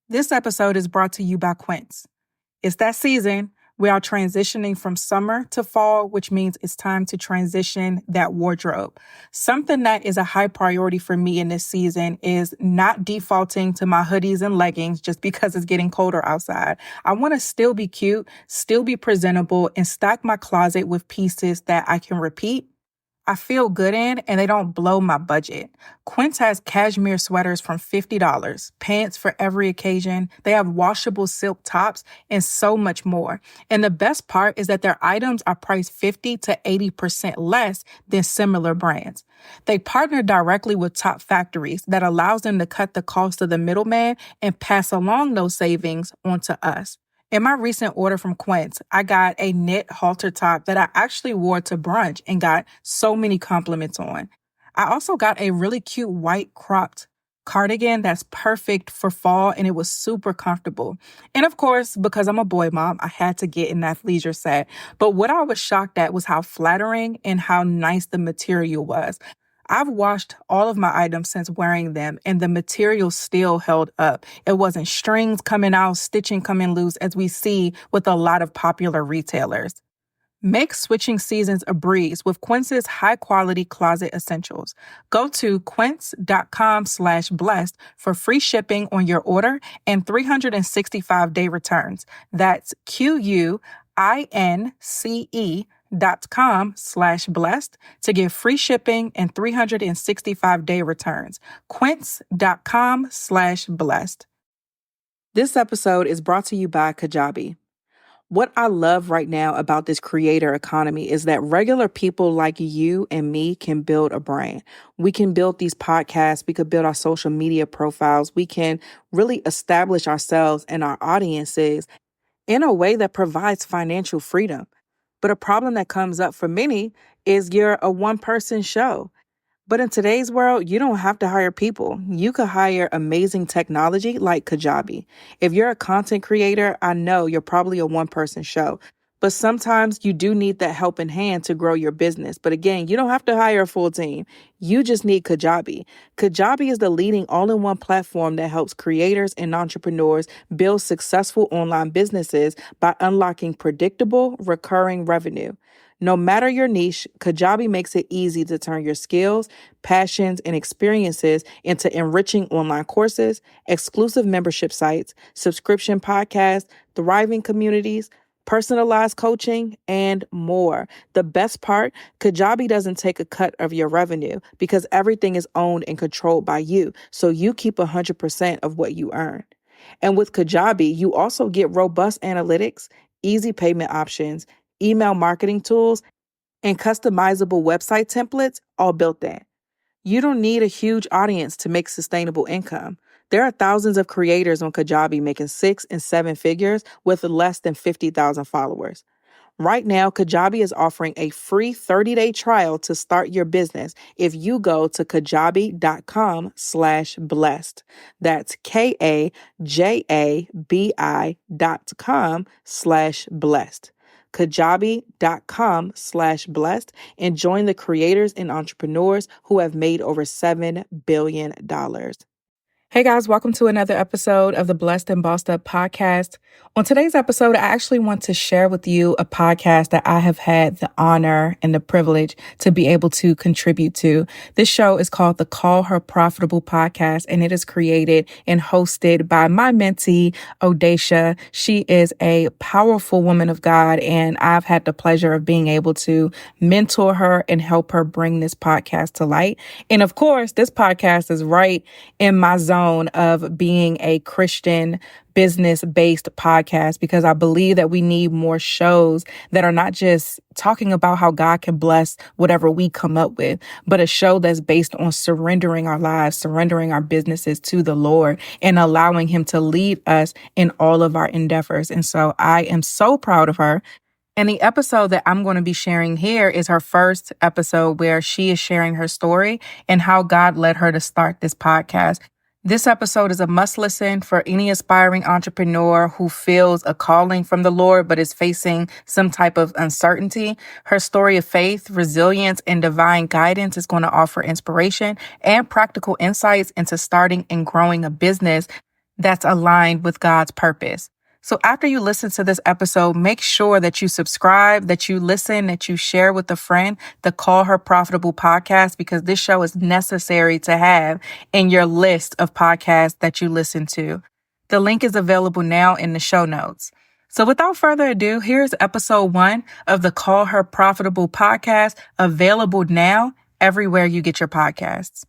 This episode is brought to you by Quince. It's that season. We are transitioning from summer to fall, which means it's time to transition that wardrobe. Something that is a high priority for me in this season is not defaulting to my hoodies and leggings just because it's getting colder outside. I want to still be cute, still be presentable, and stock my closet with pieces that I can repeat, I feel good in, and they don't blow my budget. Quince has cashmere sweaters from $50, pants for every occasion. They have washable silk tops and so much more. And the best part is that their items are priced 50 to 80% less than similar brands. They partner directly with top factories that allows them to cut the cost of the middleman and pass along those savings onto us. In my recent order from Quince, I got a knit halter top that I actually wore to brunch and got so many compliments on. I also got a really cute white cropped cardigan that's perfect for fall, and it was super comfortable. And of course, because I'm a boy mom, I had to get an athleisure set. But what I was shocked at was how flattering and how nice the material was. I've washed all of my items since wearing them, and the material still held up. It wasn't strings coming out, stitching coming loose, as we see with a lot of popular retailers. Make switching seasons a breeze with Quince's high-quality closet essentials. Go to quince.com/blessed for free shipping on your order and 365-day returns. That's QUINCE.com/blessed to get free shipping and 365-day returns. Quince.com/blessed. This episode is brought to you by Kajabi. What I love right now about this creator economy is that regular people like you and me can build a brand. We can build these podcasts. We could build our social media profiles. We can really establish ourselves and our audiences in a way that provides financial freedom. But a problem that comes up for many is you're a one-person show. But in today's world, you don't have to hire people. You could hire amazing technology like Kajabi. If you're a content creator, I know you're probably a one-person show. But sometimes you do need that helping hand to grow your business. But again, you don't have to hire a full team. You just need Kajabi. Kajabi is the leading all-in-one platform that helps creators and entrepreneurs build successful online businesses by unlocking predictable, recurring revenue. No matter your niche, Kajabi makes it easy to turn your skills, passions, and experiences into enriching online courses, exclusive membership sites, subscription podcasts, thriving communities, personalized coaching, and more. The best part, Kajabi doesn't take a cut of your revenue because everything is owned and controlled by you, so you keep 100% of what you earn. And with Kajabi, you also get robust analytics, easy payment options, email marketing tools, and customizable website templates all built in. You don't need a huge audience to make sustainable income. There are thousands of creators on Kajabi making 6 and 7 figures with less than 50,000 followers. Right now, Kajabi is offering a free 30-day trial to start your business if you go to kajabi.com/blessed. That's KAJABI.com/blessed. Kajabi.com/blessed and join the creators and entrepreneurs who have made over $7 billion. Hey guys, welcome to another episode of the Blessed and Bossed Up podcast. On today's episode, I actually want to share with you a podcast that I have had the honor and the privilege to be able to contribute to. This show is called the Call Her Profitable podcast, and it is created and hosted by my mentee, Odaisha. She is a powerful woman of God, and I've had the pleasure of being able to mentor her and help her bring this podcast to light. And of course, this podcast is right in my zone of being a Christian business-based podcast because I believe that we need more shows that are not just talking about how God can bless whatever we come up with, but a show that's based on surrendering our lives, surrendering our businesses to the Lord, and allowing Him to lead us in all of our endeavors. And so I am so proud of her. And the episode that I'm going to be sharing here is her first episode where she is sharing her story and how God led her to start this podcast. This episode is a must listen for any aspiring entrepreneur who feels a calling from the Lord but is facing some type of uncertainty. Her story of faith, resilience, and divine guidance is going to offer inspiration and practical insights into starting and growing a business that's aligned with God's purpose. So after you listen to this episode, make sure that you subscribe, that you listen, that you share with a friend the Call Her Profitable podcast, because this show is necessary to have in your list of podcasts that you listen to. The link is available now in the show notes. So without further ado, here's episode 1 of the Call Her Profitable podcast, available now everywhere you get your podcasts.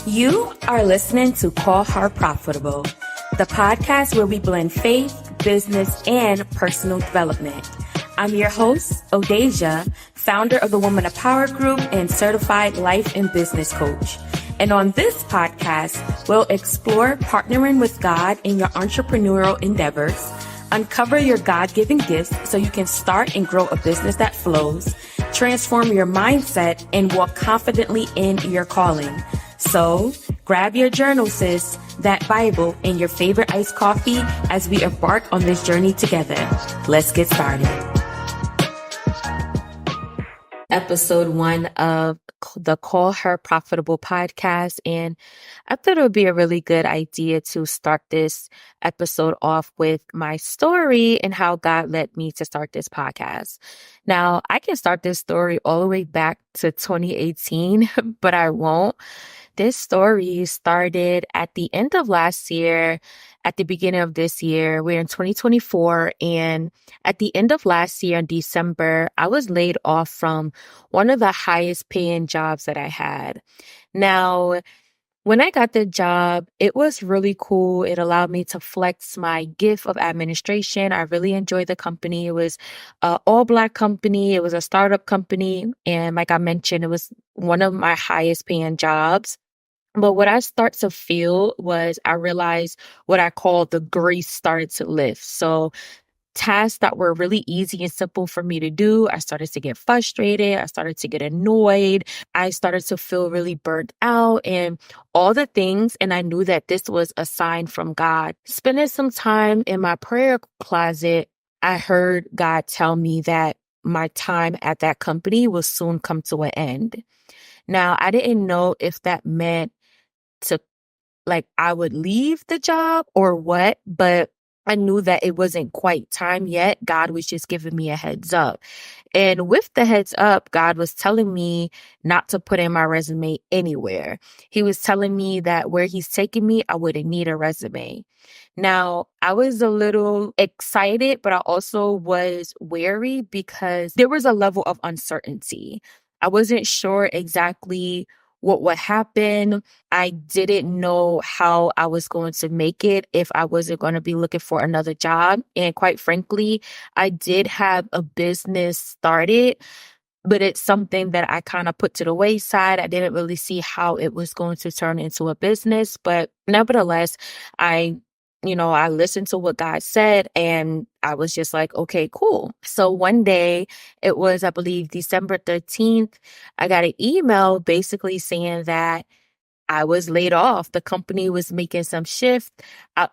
You are listening to Call Her Profitable, the podcast where we blend faith, business, and personal development. I'm your host, Odaisha, founder of the Woman of Power Group and certified life and business coach. And on this podcast, we'll explore partnering with God in your entrepreneurial endeavors, uncover your God-given gifts so you can start and grow a business that flows, transform your mindset, and walk confidently in your calling. So grab your journal, sis, that Bible, and your favorite iced coffee as we embark on this journey together. Let's get started. Episode 1 of the Call Her Profitable podcast. And I thought it would be a really good idea to start this episode off with my story and how God led me to start this podcast. Now, I can start this story all the way back to 2018, but I won't. This story started at the end of last year, at the beginning of this year. We're in 2024. And at the end of last year in December, I was laid off from one of the highest paying jobs that I had. Now, when I got the job, it was really cool. It allowed me to flex my gift of administration. I really enjoyed the company. It was an all-Black company. It was a startup company. And like I mentioned, it was one of my highest paying jobs. But what I start to feel was I realized what I call the grace started to lift. So tasks that were really easy and simple for me to do, I started to get frustrated. I started to get annoyed. I started to feel really burnt out and all the things. And I knew that this was a sign from God. Spending some time in my prayer closet, I heard God tell me that my time at that company will soon come to an end. Now, I didn't know if that meant I would leave the job or what, but I knew that it wasn't quite time yet. God was just giving me a heads up. And with the heads up, God was telling me not to put in my resume anywhere. He was telling me that where he's taking me, I wouldn't need a resume. Now, I was a little excited, but I also was wary because there was a level of uncertainty. I wasn't sure exactly what would happen. I didn't know how I was going to make it if I wasn't going to be looking for another job. And quite frankly, I did have a business started, but it's something that I kind of put to the wayside. I didn't really see how it was going to turn into a business. But nevertheless, I listened to what God said and I was just like, okay, cool. So one day, it was, I believe, December 13th, I got an email basically saying that I was laid off. The company was making some shifts. I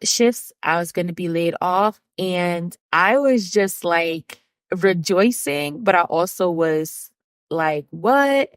was going to be laid off. And I was just like rejoicing, but I also was like, what?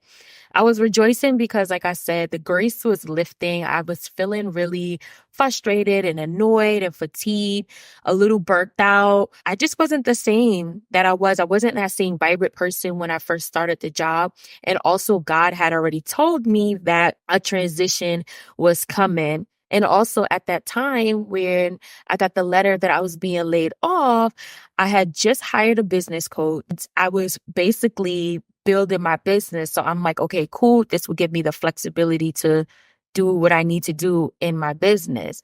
I was rejoicing because, like I said, the grace was lifting. I was feeling really frustrated and annoyed and fatigued, a little burnt out. I just wasn't the same that I was. I wasn't that same vibrant person when I first started the job. And also, God had already told me that a transition was coming. And also at that time when I got the letter that I was being laid off, I had just hired a business coach. I was basically building my business. So I'm like, okay, cool. This will give me the flexibility to do what I need to do in my business.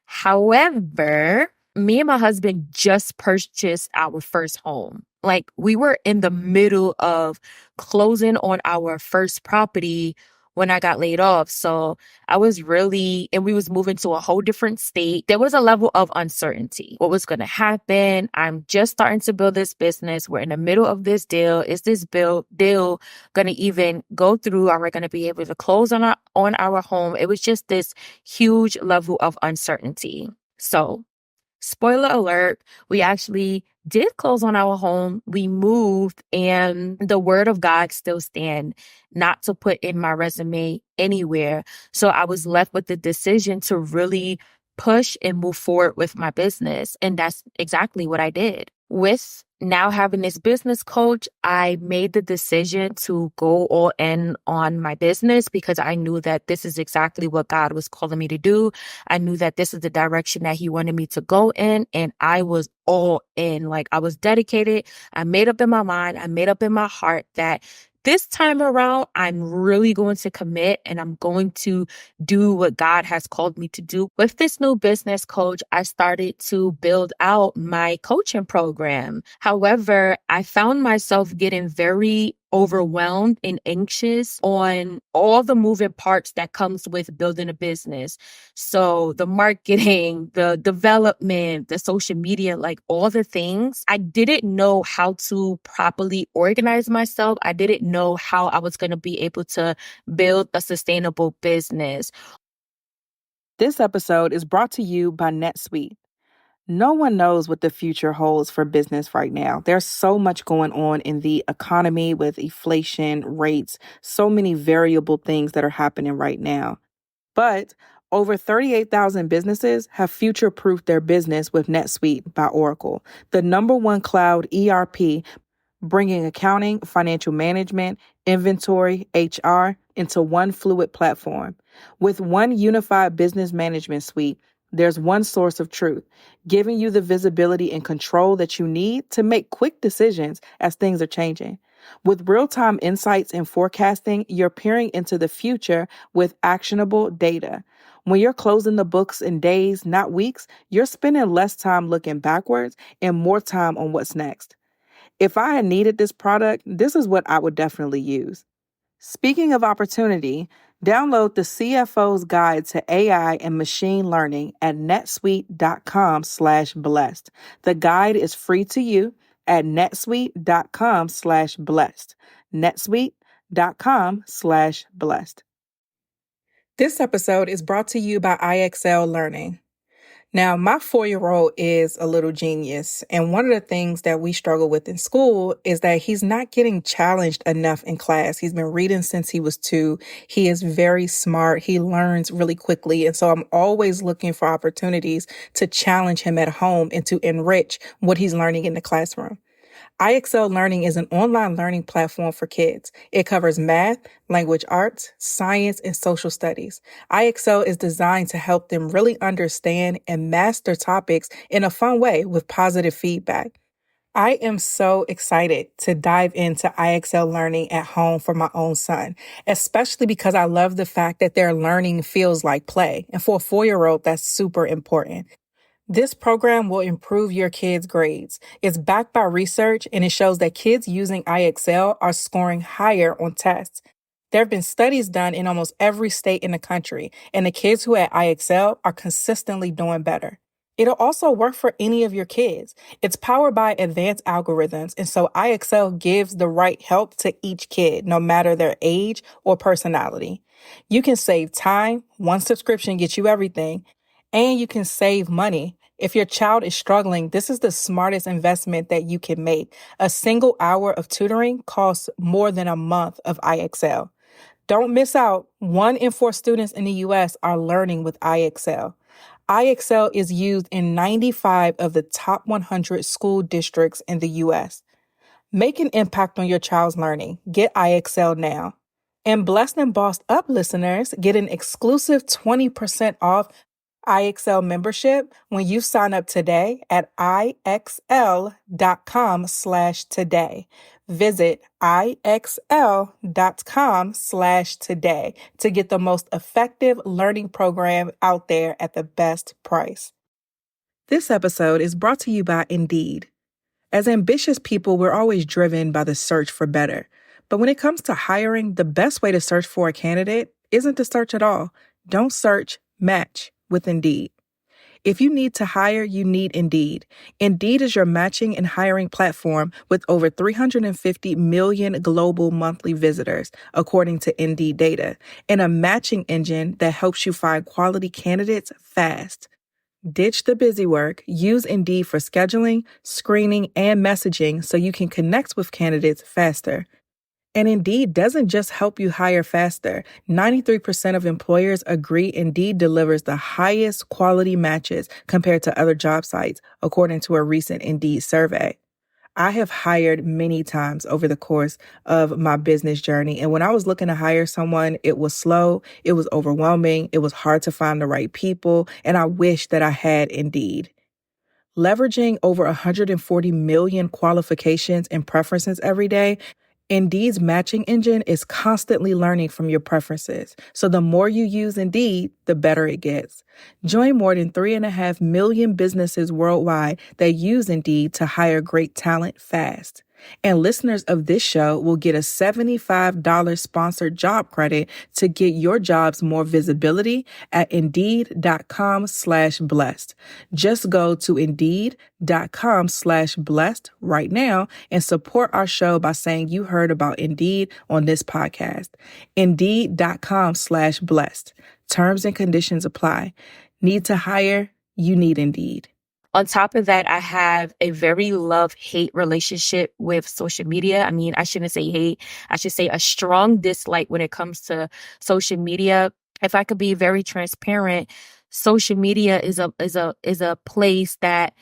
However, me and my husband just purchased our first home. Like we were in the middle of closing on our first property when I got laid off. So I was and we was moving to a whole different state. There was a level of uncertainty. What was going to happen? I'm just starting to build this business. We're in the middle of this deal. Is this deal going to even go through? Are we going to be able to close on our home? It was just this huge level of uncertainty. So spoiler alert, we actually did close on our home, we moved, and the word of God still stand not to put in my resume anywhere. So I was left with the decision to really push and move forward with my business. And that's exactly what I did. With now having this business coach, I made the decision to go all in on my business because I knew that this is exactly what God was calling me to do. I knew that this is the direction that he wanted me to go in, and I was all in. Like, I was dedicated. I made up in my mind. I made up in my heart that this time around, I'm really going to commit and I'm going to do what God has called me to do. With this new business coach, I started to build out my coaching program. However, I found myself getting very overwhelmed and anxious on all the moving parts that comes with building a business. So the marketing, the development, the social media, like all the things, I didn't know how to properly organize myself. I didn't know how I was going to be able to build a sustainable business. This episode is brought to you by NetSuite. No one knows what the future holds for business right now. There's so much going on in the economy with inflation, rates, so many variable things that are happening right now. But over 38,000 businesses have future-proofed their business with NetSuite by Oracle, the number one cloud ERP, bringing accounting, financial management, inventory, HR into one fluid platform. With one unified business management suite, there's one source of truth, giving you the visibility and control that you need to make quick decisions as things are changing. With real-time insights and forecasting, you're peering into the future with actionable data. When you're closing the books in days, not weeks, you're spending less time looking backwards and more time on what's next. If I had needed this product, this is what I would definitely use. Speaking of opportunity, download the CFO's Guide to AI and Machine Learning at netsuite.com/blessed. The guide is free to you at netsuite.com/blessed. netsuite.com/blessed. This episode is brought to you by IXL Learning. Now, my 4-year-old is a little genius, and one of the things that we struggle with in school is that he's not getting challenged enough in class. He's been reading since he was 2. He is very smart. He learns really quickly, and so I'm always looking for opportunities to challenge him at home and to enrich what he's learning in the classroom. IXL Learning is an online learning platform for kids. It covers math, language arts, science, and social studies. IXL is designed to help them really understand and master topics in a fun way with positive feedback. I am so excited to dive into IXL Learning at home for my own son, especially because I love the fact that their learning feels like play. And for a 4-year-old, that's super important. This program will improve your kids' grades. It's backed by research, and it shows that kids using IXL are scoring higher on tests. There have been studies done in almost every state in the country, and the kids who had IXL are consistently doing better. It'll also work for any of your kids. It's powered by advanced algorithms, and so IXL gives the right help to each kid, no matter their age or personality. You can save time. One subscription gets you everything. And you can save money. If your child is struggling, this is the smartest investment that you can make. A single hour of tutoring costs more than a month of IXL. Don't miss out. 1 in 4 students in the U.S. are learning with IXL. IXL is used in 95 of the top 100 school districts in the U.S. Make an impact on your child's learning. Get IXL now. And Blessed and Bossed Up listeners get an exclusive 20% off IXL membership when you sign up today at IXL.com/today. Visit IXL.com/today to get the most effective learning program out there at the best price. This episode is brought to you by Indeed. As ambitious people, we're always driven by the search for better. But when it comes to hiring, the best way to search for a candidate isn't to search at all. Don't search, match with Indeed. If you need to hire, you need Indeed. Indeed is your matching and hiring platform with over 350 million global monthly visitors, according to Indeed data, and a matching engine that helps you find quality candidates fast. Ditch the busy work. Use Indeed for scheduling, screening, and messaging so you can connect with candidates faster. And Indeed doesn't just help you hire faster. 93% of employers agree Indeed delivers the highest quality matches compared to other job sites, according to a recent Indeed survey. I have hired many times over the course of my business journey. And when I was looking to hire someone, it was slow, it was overwhelming, it was hard to find the right people, and I wish that I had Indeed. Leveraging over 140 million qualifications and preferences every day, Indeed's matching engine is constantly learning from your preferences. So the more you use Indeed, the better it gets. Join more than 3.5 million businesses worldwide that use Indeed to hire great talent fast. And listeners of this show will get a $75 sponsored job credit to get your jobs more visibility at Indeed.com/blessed. Just go to Indeed.com/blessed right now and support our show by saying you heard about Indeed on this podcast. Indeed.com/blessed. Terms and conditions apply. Need to hire? You need Indeed. On top of that, I have a very love-hate relationship with social media. I mean, I shouldn't say hate. I should say a strong dislike when it comes to social media. If I could be very transparent, social media is a place that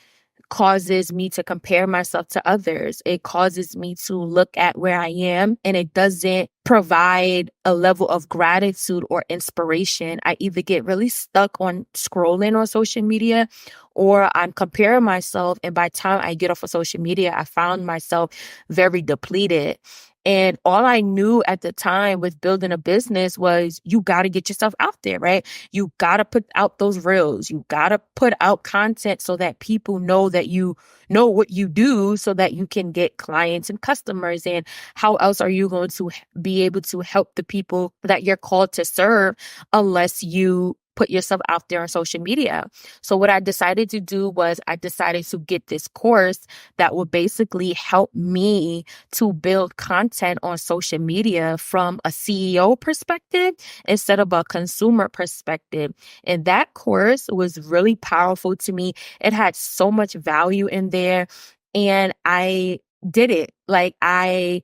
causes me to compare myself to others. It causes me to look at where I am, and it doesn't provide a level of gratitude or inspiration. I either get really stuck on scrolling on social media, or I'm comparing myself. And by the time I get off of social media, I found myself very depleted. And all I knew at the time with building a business was you got to get yourself out there, right? You got to put out those reels. You got to put out content so that people know that you know what you do, so that you can get clients and customers. And how else are you going to be able to help the people that you're called to serve unless you put yourself out there on social media? So what I decided to do was I decided to get this course that would basically help me to build content on social media from a CEO perspective instead of a consumer perspective. And that course was really powerful to me. It had so much value in there, and I did it. Like, I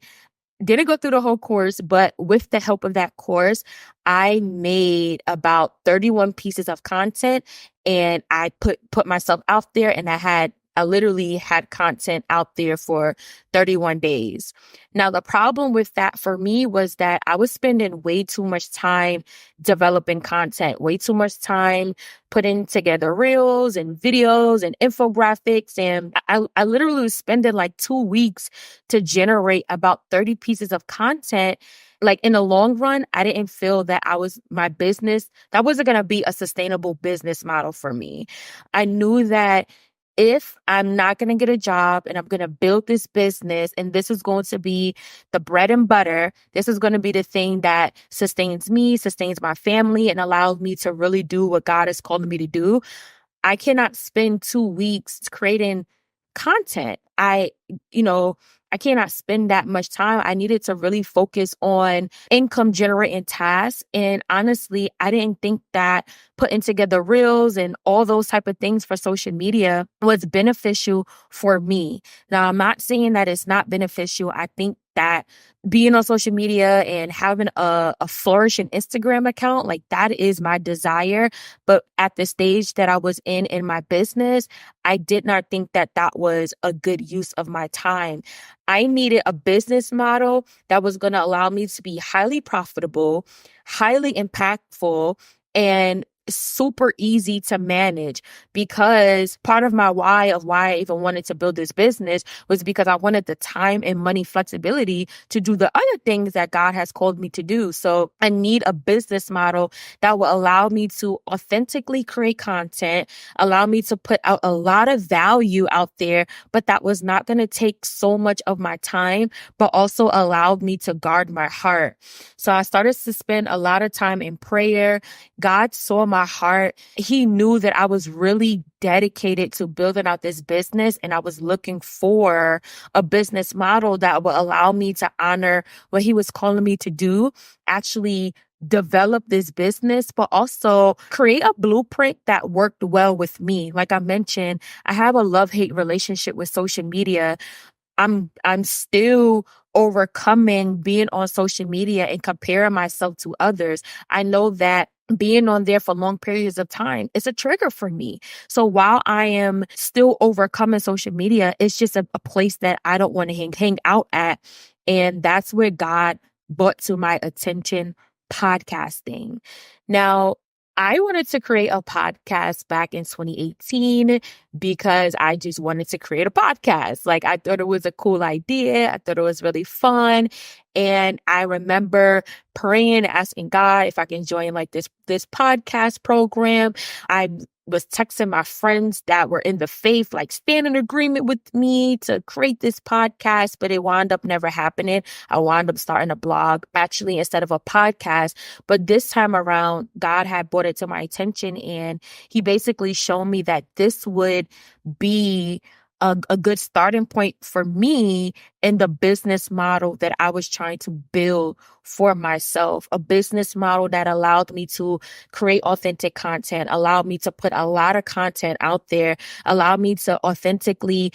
didn't go through the whole course, but with the help of that course, I made about 31 pieces of content, and I put myself out there, and I literally had content out there for 31 days. Now, the problem with that for me was that I was spending way too much time developing content, way too much time putting together reels and videos and infographics. And I literally was spending like 2 weeks to generate about 30 pieces of content. Like, in the long run, I didn't feel that my business, that wasn't going to be a sustainable business model for me. I knew that if I'm not going to get a job and I'm going to build this business, and this is going to be the bread and butter, this is going to be the thing that sustains me, sustains my family, and allows me to really do what God has called me to do, I cannot spend 2 weeks creating content. I cannot spend that much time. I needed to really focus on income generating tasks. And honestly, I didn't think that putting together reels and all those type of things for social media was beneficial for me. Now, I'm not saying that it's not beneficial. I think that being on social media and having a flourishing Instagram account, like, that is my desire. But at the stage that I was in my business, I did not think that that was a good use of my time. I needed a business model that was going to allow me to be highly profitable, highly impactful, and super easy to manage, because part of my why of why I even wanted to build this business was because I wanted the time and money flexibility to do the other things that God has called me to do. So I need a business model that will allow me to authentically create content, allow me to put out a lot of value out there, but that was not going to take so much of my time, but also allowed me to guard my heart. So I started to spend a lot of time in prayer. God saw my heart. He knew that I was really dedicated to building out this business, and I was looking for a business model that would allow me to honor what he was calling me to do, actually develop this business, but also create a blueprint that worked well with me. Like I mentioned, I have a love-hate relationship with social media. I'm still overcoming being on social media and comparing myself to others. I know that being on there for long periods of time is a trigger for me. So while I am still overcoming social media, it's just a place that I don't want to hang out at. And that's where God brought to my attention podcasting. Now, I wanted to create a podcast back in 2018 because I just wanted to create a podcast. Like, I thought it was a cool idea. I thought it was really fun. And I remember praying, asking God if I can join like this podcast program. I was texting my friends that were in the faith, like stand in agreement with me to create this podcast, but it wound up never happening. I wound up starting a blog actually instead of a podcast. But this time around, God had brought it to my attention, and he basically showed me that this would be a good starting point for me in the business model that I was trying to build for myself, a business model that allowed me to create authentic content, allowed me to put a lot of content out there, allowed me to authentically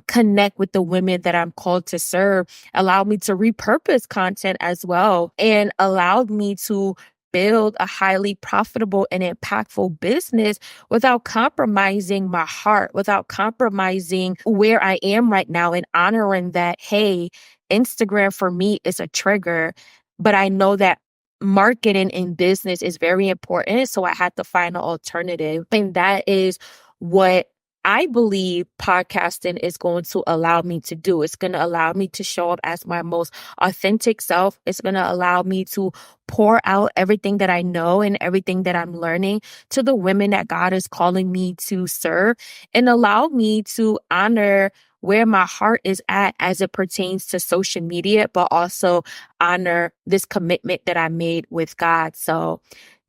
connect with the women that I'm called to serve, allowed me to repurpose content as well, and allowed me to build a highly profitable and impactful business without compromising my heart, without compromising where I am right now, and honoring that, hey, Instagram for me is a trigger, but I know that marketing in business is very important. So I had to find an alternative. And that is what I believe podcasting is going to allow me to do. It's going to allow me to show up as my most authentic self. It's going to allow me to pour out everything that I know and everything that I'm learning to the women that God is calling me to serve, and allow me to honor where my heart is at as it pertains to social media, but also honor this commitment that I made with God. So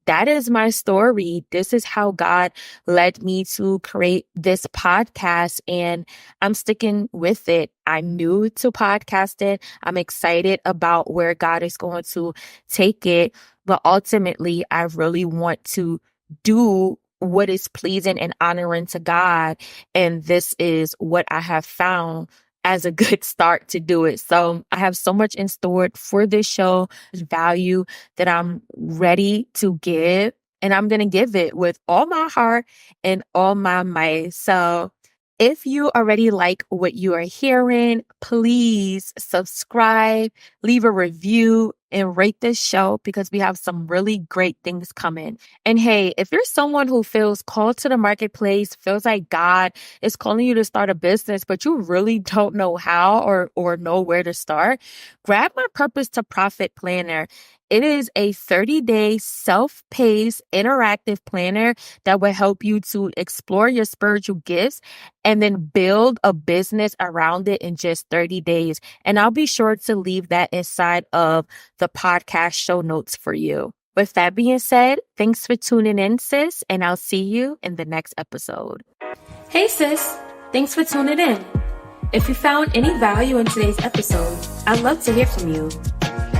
that is my story. This is how God led me to create this podcast, and I'm sticking with it. I'm new to podcasting. I'm excited about where God is going to take it, but ultimately, I really want to do what is pleasing and honoring to God, and this is what I have found as a good start to do it. So I have so much in store for this show, value that I'm ready to give, and I'm going to give it with all my heart and all my might. So if you already like what you are hearing, please subscribe, leave a review, and rate this show, because we have some really great things coming. And hey, if you're someone who feels called to the marketplace, feels like God is calling you to start a business, but you really don't know how or know where to start, grab my Purpose to Profit Planner. It is a 30-day self-paced interactive planner that will help you to explore your spiritual gifts and then build a business around it in just 30 days. And I'll be sure to leave that inside of the podcast show notes for you. With that being said, thanks for tuning in, sis, and I'll see you in the next episode. Hey, sis. Thanks for tuning in. If you found any value in today's episode, I'd love to hear from you.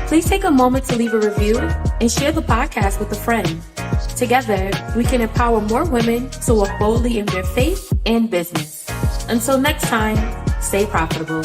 Please take a moment to leave a review and share the podcast with a friend. Together, we can empower more women to walk boldly in their faith and business. Until next time, stay profitable.